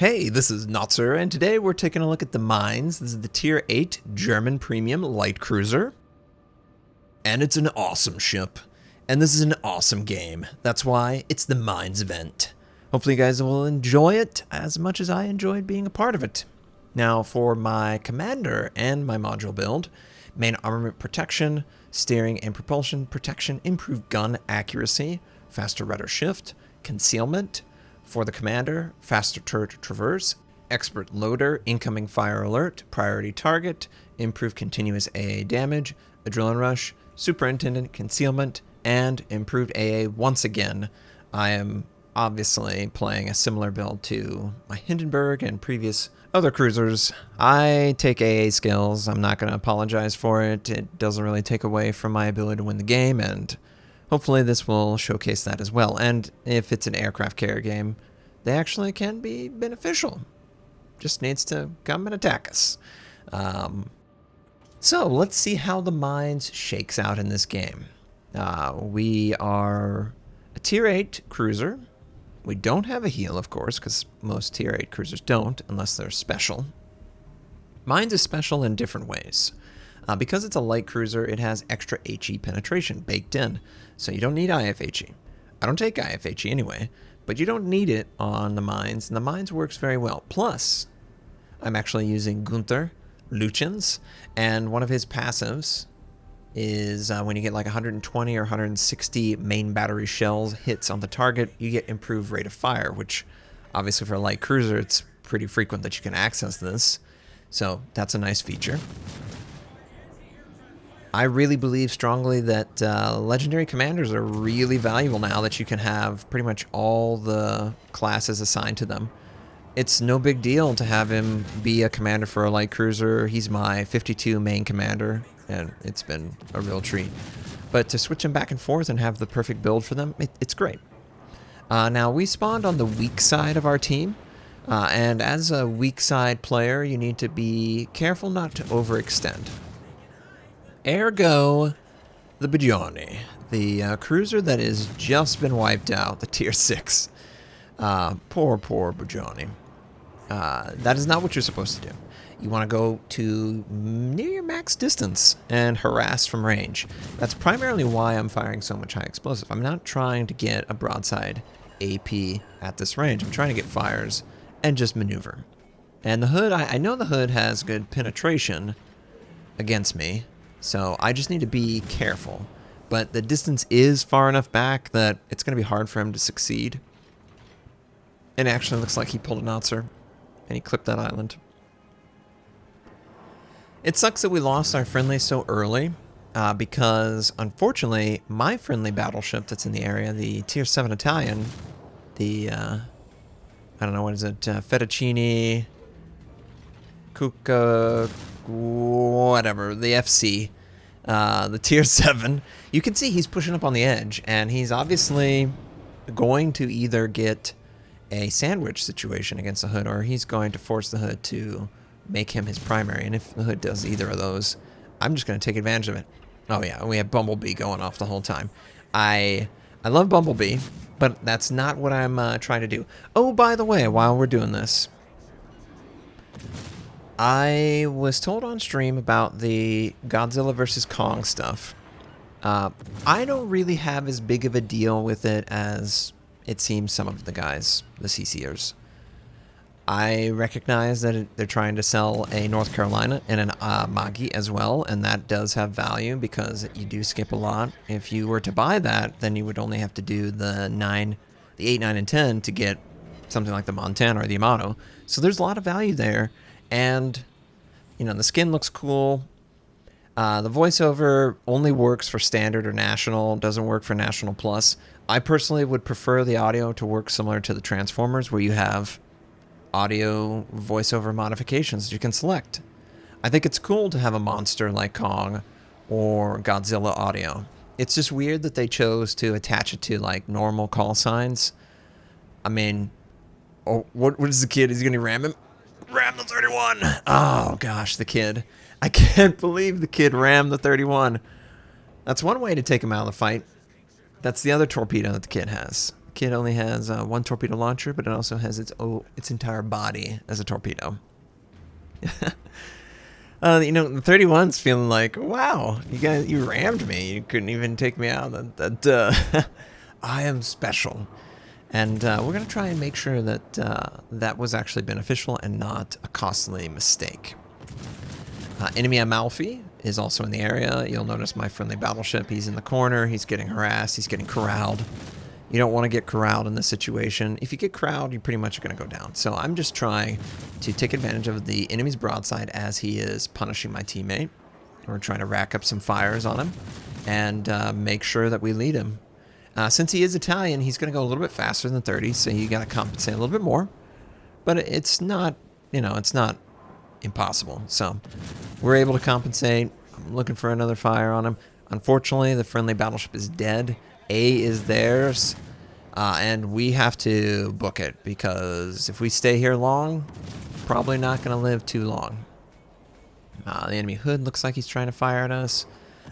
Hey, this is Notser, and today we're taking a look at the Mainz. This is the Tier 8 German Premium Light Cruiser. And it's an awesome ship. And this is an awesome game. That's why it's the Mainz Event. Hopefully you guys will enjoy it as much as I enjoyed being a part of it. Now for my commander and my module build, main armament protection, steering and propulsion protection, improved gun accuracy, faster rudder shift, concealment. For the commander, faster turret traverse, expert loader, incoming fire alert, priority target, improved continuous AA damage, adrenaline rush, superintendent concealment, and improved AA once again. I am obviously playing a similar build to my Hindenburg and previous other cruisers. I take AA skills. I'm not going to apologize for it. It doesn't really take away from my ability to win the game, and hopefully this will showcase that as well. And if it's an aircraft carrier game, they actually can be beneficial. Just needs to come and attack us. So let's see how the Mainz shakes out in this game. We are a Tier 8 cruiser. We don't have a heal, of course, because most Tier 8 cruisers don't, unless they're special. Mainz is special in different ways. Because it's a light cruiser, it has extra HE penetration baked in, so you don't need IFHE. I don't take IFHE anyway, but you don't need it on the Mainz, and the Mainz works very well. Plus, I'm actually using Gunther Luchens, and one of his passives is when you get like 120 or 160 main battery shells hits on the target, you get improved rate of fire, which obviously for a light cruiser, it's pretty frequent that you can access this. So that's a nice feature. I really believe strongly that legendary commanders are really valuable now that you can have pretty much all the classes assigned to them. It's no big deal to have him be a commander for a light cruiser. He's my 52 main commander, and it's been a real treat. But to switch him back and forth and have the perfect build for them, it's great. Now, we spawned on the weak side of our team, and as a weak side player, you need to be careful not to overextend. Ergo, the Bajani, the cruiser that has just been wiped out, the Tier 6. Poor Bajani. That is not what you're supposed to do. You want to go to near your max distance and harass from range. That's primarily why I'm firing so much high explosive. I'm not trying to get a broadside AP at this range. I'm trying to get fires and just maneuver. And the hood, I know the hood has good penetration against me, so I just need to be careful. But the distance is far enough back that it's going to be hard for him to succeed. And it actually looks like he pulled a Notser, and he clipped that island. It sucks that we lost our friendly so early, because unfortunately, my friendly battleship that's in the area, the Tier 7 Italian, the, I don't know, what is it, Fettuccine, Cucca, whatever, the FC, the Tier 7, you can see he's pushing up on the edge, and he's obviously going to either get a sandwich situation against the hood, or he's going to force the hood to make him his primary, and if the hood does either of those, I'm just going to take advantage of it. Oh yeah, we have Bumblebee going off the whole time. I love Bumblebee, but that's not what I'm trying to do. Oh, by the way, while we're doing this, I was told on stream about the Godzilla vs. Kong stuff. I don't really have as big of a deal with it as it seems some of the guys, the CCers. I recognize that they're trying to sell a North Carolina and an Magi as well, and that does have value because you do skip a lot. If you were to buy that, then you would only have to do the 8, 9, and 10 to get something like the Montana or the Yamato. So there's a lot of value there. And, you know, the skin looks cool. The voiceover only works for standard or national, doesn't work for national plus. I personally would prefer the audio to work similar to the Transformers, where you have audio voiceover modifications you can select. I think it's cool to have a monster like Kong or Godzilla audio. It's just weird that they chose to attach it to like normal call signs. I mean, oh, what is the kid? Is he going to ram him? Ram the 31! Oh gosh, the kid. I can't believe the kid rammed the 31. That's one way to take him out of the fight. That's the other torpedo that the kid has. kit only has one torpedo launcher, but it also has its entire body as a torpedo. The 31's feeling like, wow, you rammed me. You couldn't even take me out. I am special. And we're going to try and make sure that that was actually beneficial and not a costly mistake. Enemy Amalfi is also in the area. You'll notice my friendly battleship. He's in the corner. He's getting harassed. He's getting corralled. You don't want to get corralled in this situation. If you get corralled, you pretty much are going to go down. So I'm just trying to take advantage of the enemy's broadside as he is punishing my teammate. We're trying to rack up some fires on him and make sure that we lead him. Since he is Italian, he's going to go a little bit faster than 30, so you got to compensate a little bit more. But it's not, it's not impossible. So we're able to compensate. I'm looking for another fire on him. Unfortunately, the friendly battleship is dead. A is theirs, and we have to book it because if we stay here long, probably not going to live too long. The enemy hood looks like he's trying to fire at us.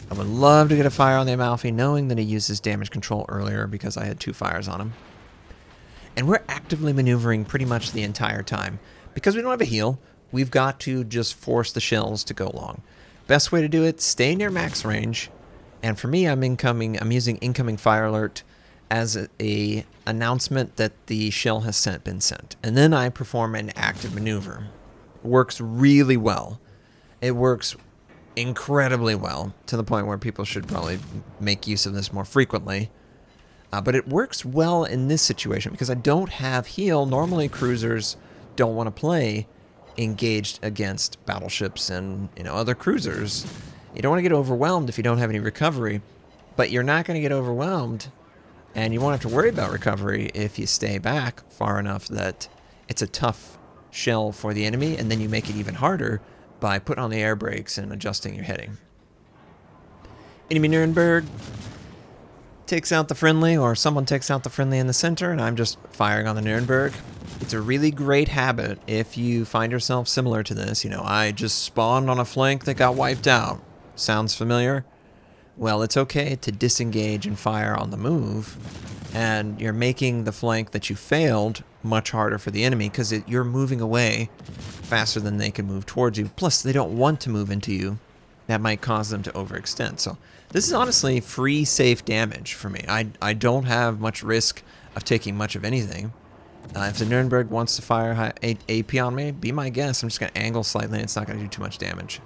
I would love to get a fire on the Amalfi, knowing that he used his damage control earlier because I had 2 fires on him. And we're actively maneuvering pretty much the entire time. Because we don't have a heal, we've got to just force the shells to go long. Best way to do it, stay near max range. And for me, I'm using incoming fire alert as a announcement that the shell has been sent. And then I perform an active maneuver. Works really well. It works incredibly well, to the point where people should probably make use of this more frequently. But it works well in this situation because I don't have heal. Normally cruisers don't want to play engaged against battleships and other cruisers. You don't want to get overwhelmed if you don't have any recovery, but you're not going to get overwhelmed and you won't have to worry about recovery if you stay back far enough that it's a tough shell for the enemy, and then you make it even harder by putting on the air brakes and adjusting your heading. Enemy Nuremberg takes out the friendly, or someone takes out the friendly in the center, and I'm just firing on the Nuremberg. It's a really great habit if you find yourself similar to this. I just spawned on a flank that got wiped out. Sounds familiar? Well, it's okay to disengage and fire on the move, and you're making the flank that you failed much harder for the enemy because you're moving away faster than they can move towards you. Plus, they don't want to move into you. That might cause them to overextend. So this is honestly free, safe damage for me. I don't have much risk of taking much of anything. If the Nuremberg wants to fire AP on me, be my guest. I'm just going to angle slightly, and it's not going to do too much damage.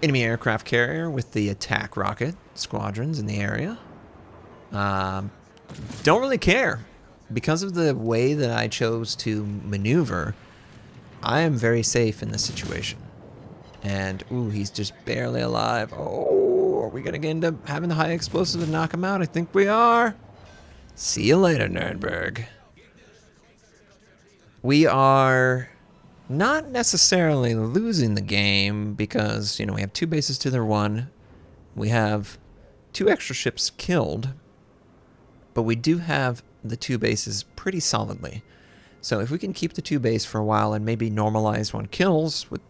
Enemy aircraft carrier with the attack rocket squadrons in the area. Don't really care. Because of the way that I chose to maneuver, I am very safe in this situation. And, ooh, he's just barely alive. Oh, are we going to end up having the high explosive to knock him out? I think we are. See you later, Nuremberg. We are not necessarily losing the game because, we have 2 bases to their 1. We have 2 extra ships killed, but we do have the 2 bases pretty solidly. So if we can keep the 2 base for a while and maybe normalize 1 kills with,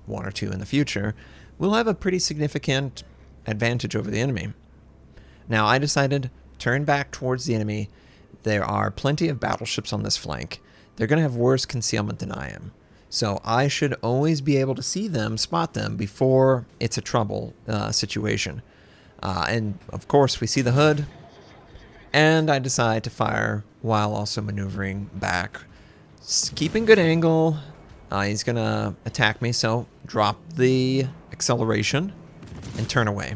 1 or 2 in the future, we'll have a pretty significant advantage over the enemy. Now, I decided turn back towards the enemy. There are plenty of battleships on this flank. They're going to have worse concealment than I am. So I should always be able to see them, spot them, before it's a trouble situation. And, of course, we see the hood, and I decide to fire while also maneuvering back. Keeping good angle. He's going to attack me, so drop the acceleration and turn away.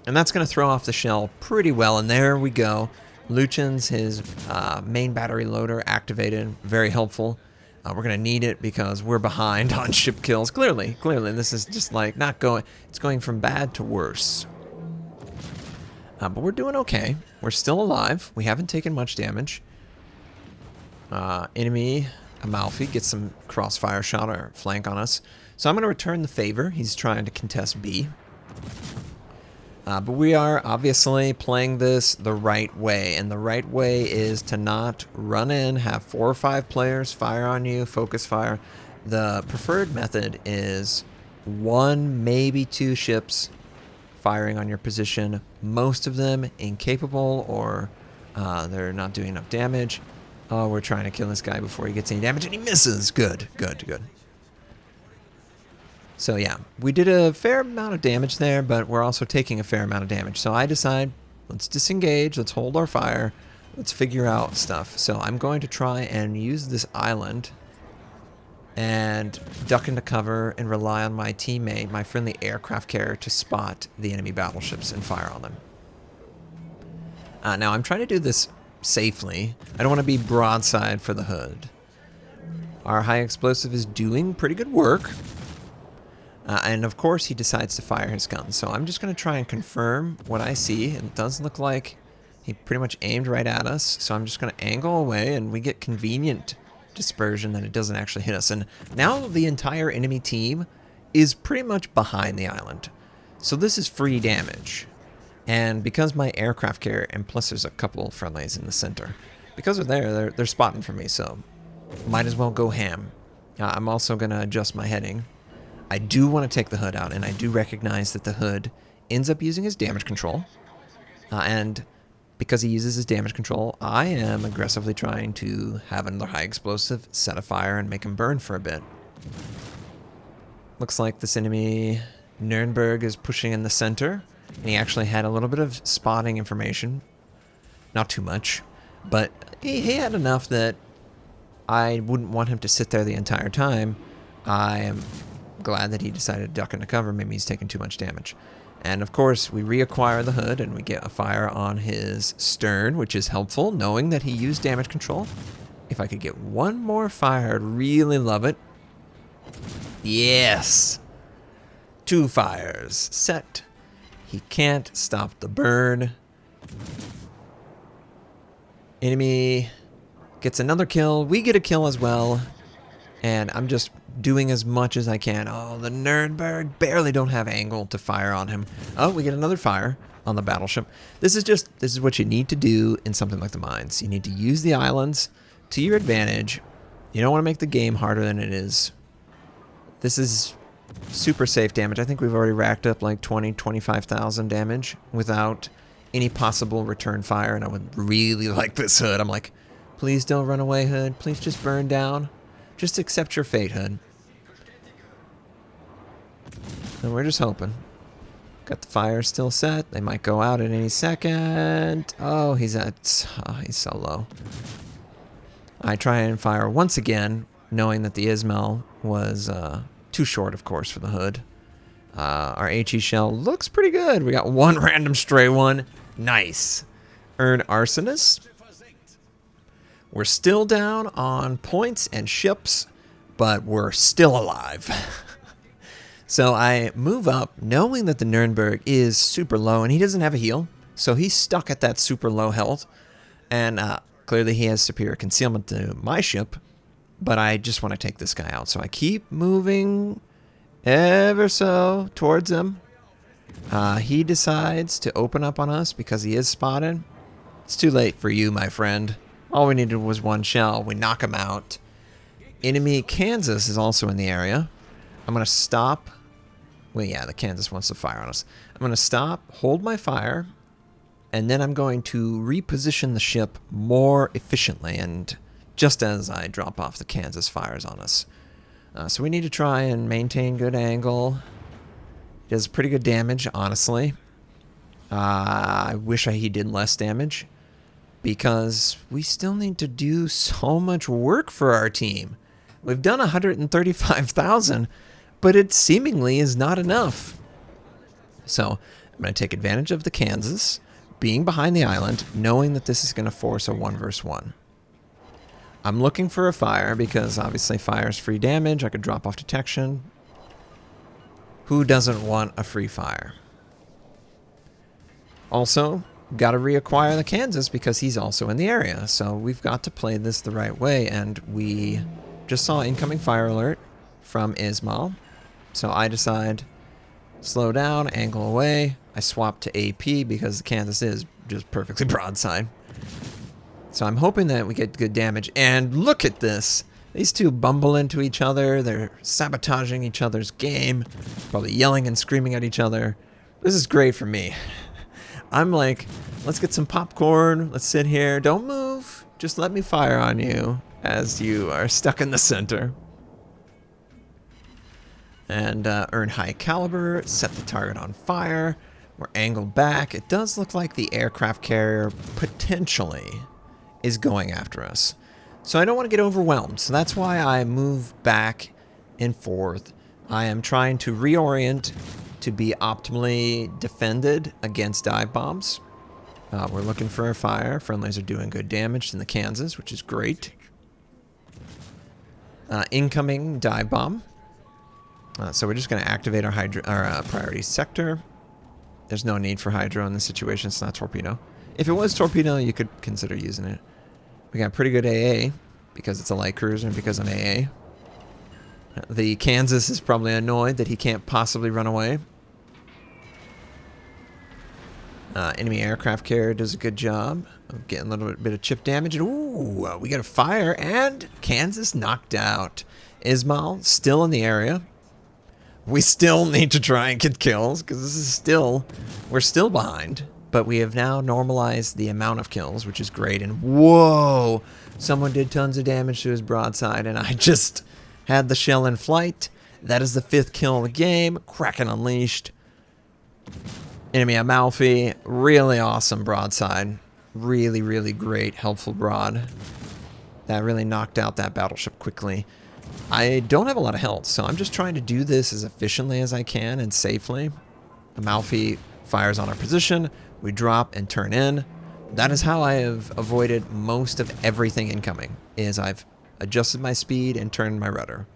And that's going to throw off the shell pretty well, and there we go. Luchen's, his main battery loader activated, very helpful. We're going to need it because we're behind on ship kills. Clearly, this is just like not going, it's going from bad to worse. But we're doing okay. We're still alive. We haven't taken much damage. Enemy Amalfi gets some crossfire shot or flank on us. So I'm going to return the favor. He's trying to contest B. But we are obviously playing this the right way. And the right way is to not run in, have 4 or 5 players fire on you, focus fire. The preferred method is 1, maybe 2 ships firing on your position. Most of them incapable or They're not doing enough damage. Oh, we're trying to kill this guy before he gets any damage, and he misses. Good, good, good. So yeah, we did a fair amount of damage there, but we're also taking a fair amount of damage. So I decide, let's disengage, let's hold our fire, let's figure out stuff. So I'm going to try and use this island and duck into cover and rely on my teammate, my friendly aircraft carrier, to spot the enemy battleships and fire on them. Now I'm trying to do this safely. I don't want to be broadside for the hood. Our high explosive is doing pretty good work. And of course he decides to fire his gun. So I'm just going to try and confirm what I see. It does look like he pretty much aimed right at us. So I'm just going to angle away and we get convenient dispersion that it doesn't actually hit us. And now the entire enemy team is pretty much behind the island. So this is free damage. And because my aircraft carrier, and plus there's a couple friendlies in the center, because they're spotting for me, so might as well go ham. I'm also going to adjust my heading. I do want to take the hood out, and I do recognize that the hood ends up using his damage control. And because he uses his damage control, I am aggressively trying to have another high explosive, set a fire, and make him burn for a bit. Looks like this enemy Nuremberg is pushing in the center, and he actually had a little bit of spotting information. Not too much, but he had enough that I wouldn't want him to sit there the entire time. I am glad that he decided to duck into cover. Maybe he's taking too much damage. And of course, we reacquire the hood and we get a fire on his stern, which is helpful, knowing that he used damage control. If I could get one more fire, I'd really love it. Yes! 2 fires. Set. He can't stop the burn. Enemy gets another kill. We get a kill as well. And I'm just doing as much as I can. Oh, the Nuremberg barely don't have angle to fire on him. Oh, we get another fire on the battleship. This is what you need to do in something like the Mainz. You need to use the islands to your advantage. You don't want to make the game harder than it is. This is super safe damage. I think we've already racked up like 25,000 damage without any possible return fire, and I would really like this hood. I'm like, please don't run away, hood. Please just burn down. Just accept your fate, hood. And we're just hoping. Got the fire still set. They might go out at any second. Oh, he's so low. I try and fire once again, knowing that the Ismail was too short, of course, for the hood. Our HE shell looks pretty good. We got one random stray one. Nice. Earn Arsonist. We're still down on points and ships, but we're still alive. So I move up, knowing that the Nuremberg is super low, and he doesn't have a heal, so he's stuck at that super low health. And clearly he has superior concealment to my ship, but I just want to take this guy out. So I keep moving ever so towards him. He decides to open up on us because he is spotted. It's too late for you, my friend. All we needed was one shell. We knock him out. Enemy Kansas is also in the area. I'm going to stop. Well, yeah, the Kansas wants to fire on us. I'm going to stop, hold my fire, and then I'm going to reposition the ship more efficiently, and just as I drop off, the Kansas fires on us. So we need to try and maintain good angle. He does pretty good damage, honestly. I wish he did less damage, because we still need to do so much work for our team. We've done 135,000, but it seemingly is not enough. So I'm going to take advantage of the Kansas being behind the island, knowing that this is going to force a 1 versus 1. I'm looking for a fire because obviously fire is free damage. I could drop off detection. Who doesn't want a free fire? Also, got to reacquire the Kansas because he's also in the area. So we've got to play this the right way. And we just saw incoming fire alert from Ismail. So I decide, slow down, angle away. I swap to AP because the Kansas is just perfectly broadside. So I'm hoping that we get good damage. And look at this. These two bumble into each other. They're sabotaging each other's game. Probably yelling and screaming at each other. This is great for me. I'm like Let's get some popcorn. Let's sit here. Don't move. Just let me fire on you as you are stuck in the center. And earn high caliber. Set the target on fire. We're angled back. It does look like the aircraft carrier potentially is going after us. So I don't want to get overwhelmed. So that's why I move back and forth. I am trying to reorient to be optimally defended against dive bombs. We're looking for a fire. Friendlies are doing good damage in the Kansas, which is great. Incoming dive bomb. So we're just going to activate our priority sector. There's no need for hydro in this situation. It's not torpedo. If it was torpedo, you could consider using it. We got pretty good AA because it's a light cruiser and because I'm AA. The Kansas is probably annoyed that he can't possibly run away. Enemy aircraft carrier does a good job of getting a little bit of chip damage. And ooh, we got a fire and Kansas knocked out. Ismail still in the area. We still need to try and get kills because this is still, we're still behind. But we have now normalized the amount of kills, which is great. And whoa, someone did tons of damage to his broadside and I just had the shell in flight. That is the 5th kill of the game. Kraken unleashed. Enemy Amalfi, really awesome broadside. Really, really great, helpful broad. That really knocked out that battleship quickly. I don't have a lot of health, so I'm just trying to do this as efficiently as I can and safely. Amalfi fires on our position. We drop and turn in. That is how I have avoided most of everything incoming, is I've adjusted my speed and turned my rudder.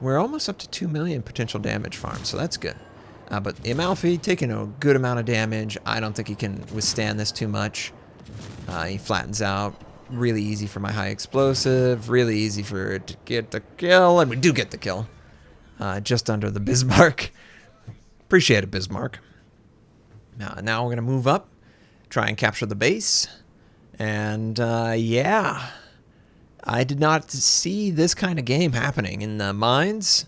We're almost up to 2 million potential damage farmed, so that's good. But the Amalfi taking a good amount of damage. I don't think he can withstand this too much. He flattens out. Really easy for my high explosive. Really easy for it to get the kill. And we do get the kill. Just under the Bismarck. Appreciate it, Bismarck. Now we're going to move up. Try and capture the base. And yeah. I did not see this kind of game happening in the Mainz.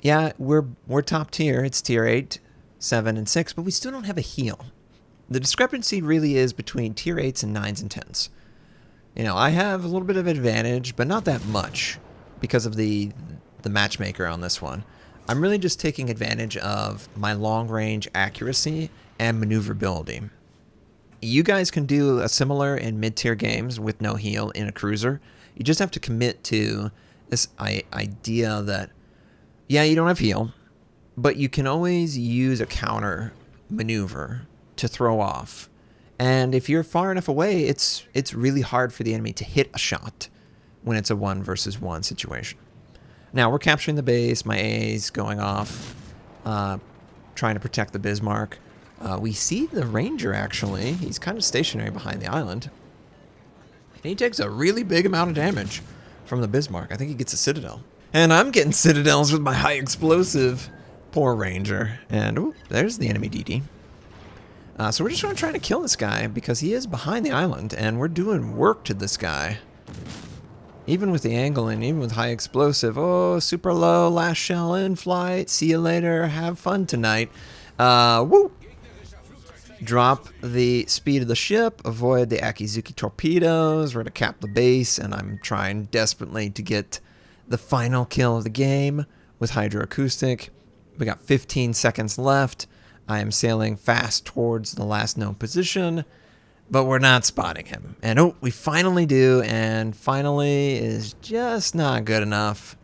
Yeah, we're top tier. It's tier 8, 7, and 6, but we still don't have a heal. The discrepancy really is between tier 8s and 9s and 10s. You know, I have a little bit of advantage, but not that much because of the matchmaker on this one. I'm really just taking advantage of my long-range accuracy and maneuverability. You guys can do a similar in mid-tier games with no heal in a cruiser. You just have to commit to this idea that, yeah, you don't have heal, but you can always use a counter maneuver to throw off. And if you're far enough away, it's really hard for the enemy to hit a shot when it's a 1 versus 1 situation. Now, we're capturing the base. My AA's going off, trying to protect the Bismarck. We see the Ranger, actually. He's kind of stationary behind the island. And he takes a really big amount of damage from the Bismarck. I think he gets a Citadel. And I'm getting Citadels with my high explosive. Poor Ranger. And ooh, there's the enemy DD. So we're just going to try to kill this guy because he is behind the island. And we're doing work to this guy. Even with the angle and even with high explosive. Oh, super low. Last shell in flight. See you later. Have fun tonight. Woo! Drop the speed of the ship. Avoid the Akizuki torpedoes. We're going to cap the base. And I'm trying desperately to get the final kill of the game with hydroacoustic. We got 15 seconds left. I am sailing fast towards the last known position, but we're not spotting him. And oh, we finally do, and finally is just not good enough.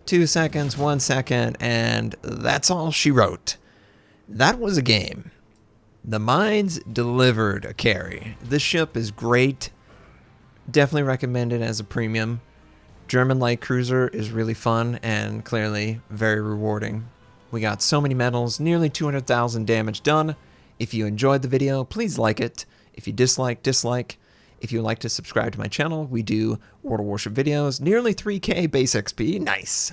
2 seconds, 1 second, and that's all she wrote. That was a game. The Mainz delivered a carry. This ship is great. Definitely recommend it as a premium. German light cruiser is really fun and clearly very rewarding. We got so many medals, nearly 200,000 damage done. If you enjoyed the video, please like it. If you dislike, dislike. If you would like to subscribe to my channel, we do World of Warship videos, nearly 3K base XP, nice.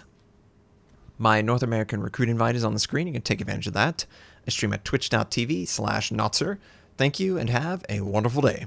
My North American recruit invite is on the screen, you can take advantage of that. I stream at twitch.tv/Notser. Thank you and have a wonderful day.